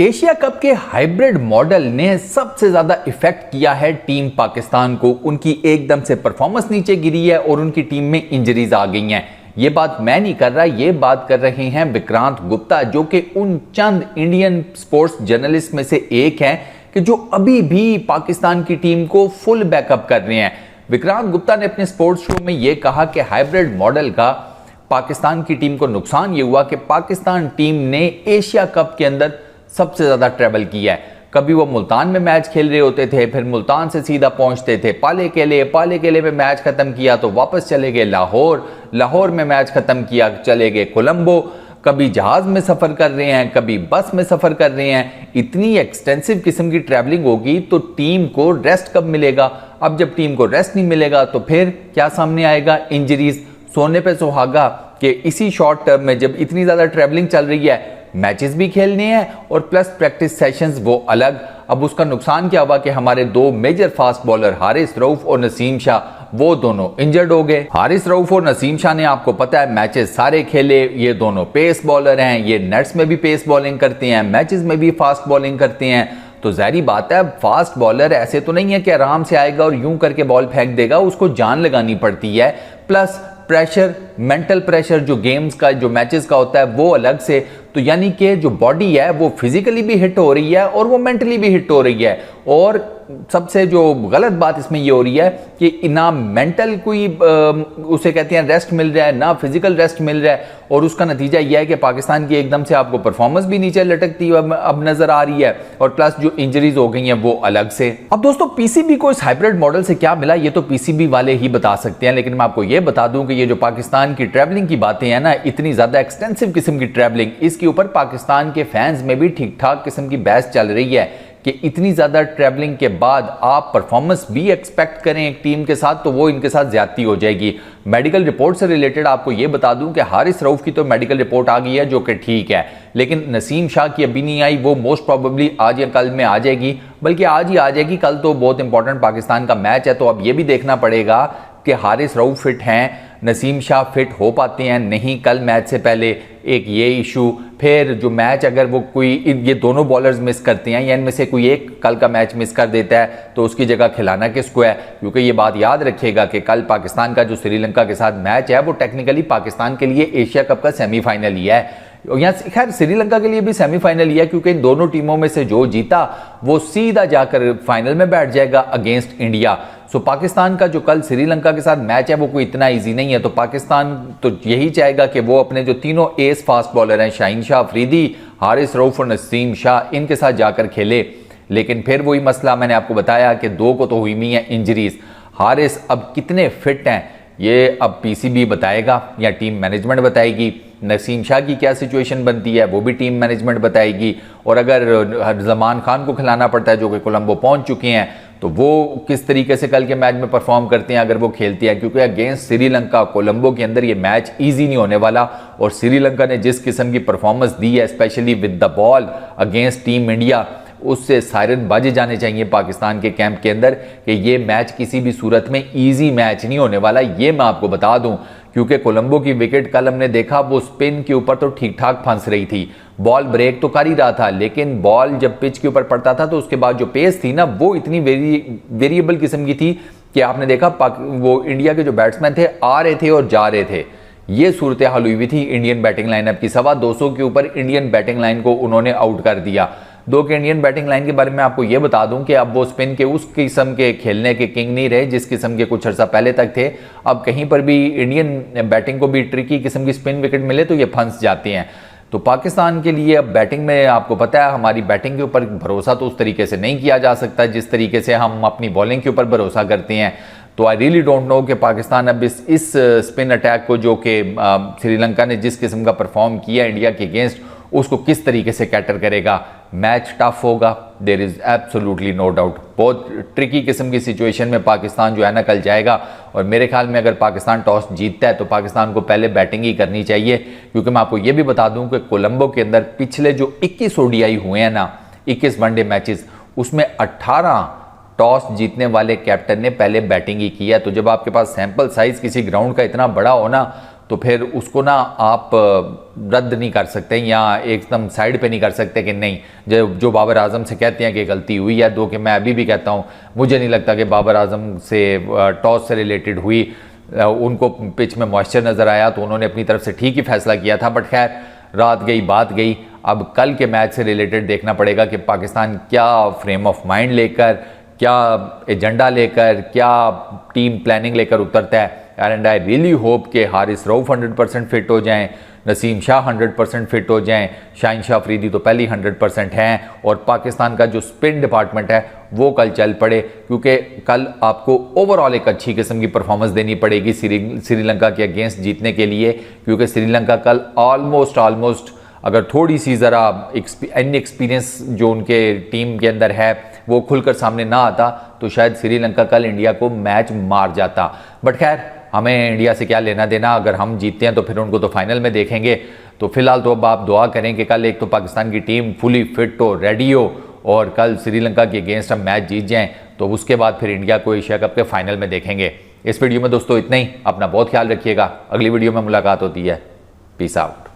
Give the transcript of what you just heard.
Asia cup के hybrid model ने सबसे ज्यादा इफेक्ट किया है टीम पाकिस्तान को। उनकी एकदम से परफॉर्मेंस नीचे गिरी है और उनकी टीम में इंजरीज आ गई हैं। ये बात मैं नहीं कर रहा, ये बात कर रहे हैं विक्रांत गुप्ता, जो कि उन चंद इंडियन स्पोर्ट्स जर्नलिस्ट में से एक हैं कि जो अभी भी पाकिस्तान की टीम को फुल बैकअप कर रहे हैं। विक्रांत गुप्ता ने अपने स्पोर्ट्स शो में यह कहा कि हाइब्रिड मॉडल का पाकिस्तान की टीम को नुकसान ये हुआ कि पाकिस्तान टीम ने एशिया कप के अंदर सबसे ज्यादा ट्रैवल किया है। कभी वो मुल्तान में मैच खेल रहे होते थे, फिर मुल्तान से सीधा पहुंचते थे पाले केले में मैच खत्म किया तो वापस चले गए लाहौर में मैच खत्म किया चले गए कोलंबो। कभी जहाज में सफर कर रहे हैं, कभी बस में सफर कर रहे हैं। इतनी एक्सटेंसिव किस्म की ट्रैवलिंग होगी तो टीम को रेस्ट कब मिलेगा? अब जब टीम को रेस्ट नहीं मिलेगा तो फिर क्या सामने आएगा? इंजरीज। सोने पे सुहागा कि इसी शॉर्ट टर्म में जब इतनी ज्यादा ट्रैवलिंग चल रही है, मैचेस भी खेलने हैं और प्लस प्रैक्टिस सेशंस वो अलग। अब उसका नुकसान क्या हुआ कि हमारे दो major fast bowler Haris Rauf और नसीम शाह वो दोनों इंजर्ड हो गए। हारिस रऊफ और नसीम शाह ने आपको पता है मैचेस सारे खेले। ये दोनों पेस बॉलर हैं, ये नेट्स में भी पेस बॉलिंग करते हैं, मैचेस में भी फास्ट बॉलिंग करते हैं। तो जाहिर बात है फास्ट बॉलर ऐसे तो नहीं है कि आराम से आएगा और यूं करके बॉल फेंक देगा, उसको जान लगानी पड़ती है। प्लस प्रेशर, मेंटल प्रेशर जो गेम्स का जो मैचेस का होता है वो अलग से। तो यानी कि जो बॉडी है वो फिजिकली भी हिट हो रही है और वो मेंटली भी हिट हो रही है। और सबसे जो गलत बात इसमें ये हो रही है कि ना मेंटल कोई उसे कहते हैं रेस्ट मिल रहा है, ना फिजिकल रेस्ट मिल रहा है। और उसका नतीजा यह है कि पाकिस्तान की एकदम से आपको परफॉर्मेंस भी नीचे लटकती अब नजर आ रही है और प्लस जो इंजरीज हो गई हैं वो अलग से। अब दोस्तों पीसीबी को इस हाइब्रिड मॉडल से क्या मिला ये तो पीसीबी वाले ही बता सकते हैं, लेकिन मैं आपको ये बता दूं कि ये जो पाकिस्तान की ट्रैवलिंग की बातें हैं ना, इतनी ज्यादा एक्सटेंसिव किस्म की ट्रैवलिंग, इसके ऊपर पाकिस्तान के फैंस में भी ठीक ठाक किस्म की बहस चल रही है कि इतनी ज्यादा ट्रैवलिंग के बाद आप परफॉर्मेंस भी एक्सपेक्ट करें एक टीम के साथ तो वो इनके साथ ज्यादती हो जाएगी। मेडिकल रिपोर्ट से रिलेटेड आपको ये बता दूं कि हारिस रऊफ की तो मेडिकल रिपोर्ट आ गई है जो कि ठीक है, लेकिन नसीम शाह की अभी नहीं आई। वो मोस्ट प्रोबेबली आज या कल में आ जाएगी, बल्कि आज ही आ जाएगी। कल तो बहुत इंपॉर्टेंट पाकिस्तान का मैच है, तो अब ये भी देखना पड़ेगा कि हारिस रऊफ फिट हैं, नसीम शाह फिट हो पाते हैं नहीं कल मैच से पहले, एक ये इशू। फिर जो मैच अगर वो कोई ये दोनों बॉलर्स मिस करते हैं या इनमें से कोई एक कल का मैच मिस कर देता है तो उसकी जगह खिलाना किसको है? क्योंकि ये बात याद रखिएगा कि कल पाकिस्तान का जो श्रीलंका के साथ मैच है वो टेक्निकली पाकिस्तान के लिए एशिया कप का सेमीफाइनल ही है। यहाँ खैर श्रीलंका के लिए भी सेमीफाइनल ही है, क्योंकि इन दोनों टीमों में से जो जीता वो सीधा जाकर फाइनल में बैठ जाएगा अगेंस्ट इंडिया। सो पाकिस्तान का जो कल श्रीलंका के साथ मैच है वो कोई इतना इजी नहीं है। तो पाकिस्तान तो यही चाहेगा कि वो अपने जो तीनों एस फास्ट बॉलर हैं शाहीन शाह अफरीदी, हारिस रऊफ और नसीम शाह, इनके साथ जाकर खेले। लेकिन फिर वही मसला मैंने आपको बताया कि दो को तो हुई है इंजरीज। हारिस अब कितने फिट हैं ये अब पीसीबी बताएगा या टीम मैनेजमेंट बताएगी। नसीम शाह की क्या सिचुएशन बनती है वो भी टीम मैनेजमेंट बताएगी। और अगर जमान खान को खिलाना पड़ता है जो कि कोलंबो पहुंच चुके हैं तो वो किस तरीके से कल के मैच में परफॉर्म करते हैं अगर वो खेलते हैं, क्योंकि अगेंस्ट श्रीलंका कोलंबो के अंदर ये मैच इजी नहीं होने वाला। और श्रीलंका ने जिस किस्म की परफॉर्मेंस दी है specially with the ball against team India, उससे सायरन बाजे जाने चाहिए पाकिस्तान के कैंप के अंदर कि ये मैच किसी भी सूरत में इजी मैच नहीं होने वाला। ये मैं आपको बता दूं, क्योंकि कोलंबो की विकेट कल हमने देखा वो स्पिन के ऊपर तो ठीक ठाक फंस रही थी, बॉल ब्रेक तो कर ही रहा था, लेकिन बॉल जब पिच के ऊपर पड़ता था तो उसके बाद जो पेस थी ना वो इतनी वेरिएबल किस्म की थी कि आपने देखा वो इंडिया के जो बैट्समैन थे आ रहे थे और जा रहे थे। ये सूरत हाल हुई थी इंडियन बैटिंग लाइनअप की। 225 के ऊपर इंडियन बैटिंग लाइन को उन्होंने आउट कर दिया। दो के इंडियन बैटिंग लाइन के बारे में आपको यह बता दूं कि अब वो स्पिन के उस किस्म के खेलने के किंग नहीं रहे जिस किस्म के कुछ अर्सा पहले तक थे। अब कहीं पर भी इंडियन बैटिंग को भी ट्रिकी किस्म की स्पिन विकेट मिले तो ये फंस जाते हैं। तो पाकिस्तान के लिए अब बैटिंग में आपको पता है हमारी बैटिंग के ऊपर भरोसा तो उस तरीके से नहीं किया जा सकता जिस तरीके से हम अपनी बॉलिंग के ऊपर भरोसा करते हैं। तो आई रियली डोंट नो कि पाकिस्तान अब इस स्पिन अटैक को जो कि श्रीलंका ने जिस किस्म का परफॉर्म किया इंडिया के अगेंस्ट उसको किस तरीके से कैटर करेगा। मैच टफ होगा, there is absolutely no doubt. बहुत ट्रिकी किस्म की सिचुएशन में पाकिस्तान जो है ना कल जाएगा। और मेरे ख्याल में अगर पाकिस्तान टॉस जीतता है तो पाकिस्तान को पहले बैटिंग ही करनी चाहिए, क्योंकि मैं आपको ये भी बता दूं कि कोलंबो के अंदर पिछले जो 21 ओडीआई हुए हैं ना, 21 वनडे मैचेस, उसमें 18 टॉस जीतने वाले कैप्टन ने पहले बैटिंग ही किया। तो जब आपके पास सैंपल साइज किसी ग्राउंड का इतना बड़ा हो ना तो फिर उसको ना आप रद्द नहीं कर सकते या एकदम साइड पे नहीं कर सकते कि नहीं जो बाबर आजम से कहते हैं कि गलती हुई है, दो कि मैं अभी भी कहता हूँ मुझे नहीं लगता कि बाबर आजम से टॉस से रिलेटेड हुई, उनको पिच में मॉइस्चर नज़र आया तो उन्होंने अपनी तरफ से ठीक ही फैसला किया था। बट खैर रात गई बात गई, अब कल के मैच से रिलेटेड देखना पड़ेगा कि पाकिस्तान क्या फ्रेम ऑफ माइंड लेकर, क्या एजेंडा लेकर, क्या टीम प्लानिंग लेकर उतरता है। एंड आई रियली होप कि हारिस रऊफ 100% फिट हो जाएं, नसीम शाह 100% फिट हो जाएं, शाहीन शाह अफरीदी तो पहले ही 100% हैं, और पाकिस्तान का जो स्पिन डिपार्टमेंट है वो कल चल पड़े, क्योंकि कल आपको ओवरऑल एक अच्छी किस्म की परफॉर्मेंस देनी पड़ेगी श्रीलंका के अगेंस्ट जीतने के लिए, क्योंकि श्रीलंका कल ऑलमोस्ट अगर थोड़ी सी ज़रा इनएक्सपीरियंस जो उनके टीम के अंदर है वो खुलकर सामने ना आता तो शायद श्रीलंका कल इंडिया को मैच मार जाता। बट खैर हमें इंडिया से क्या लेना देना, अगर हम जीतते हैं तो फिर उनको तो फाइनल में देखेंगे। तो फिलहाल तो अब आप दुआ करें कि कल एक तो पाकिस्तान की टीम फुली फिट हो, रेडी हो, और कल श्रीलंका के अगेंस्ट हम मैच जीत जाएं, तो उसके बाद फिर इंडिया को एशिया कप के फाइनल में देखेंगे। इस वीडियो में दोस्तों इतना ही, अपना बहुत ख्याल रखिएगा, अगली वीडियो में मुलाकात होती है, पीस आउट।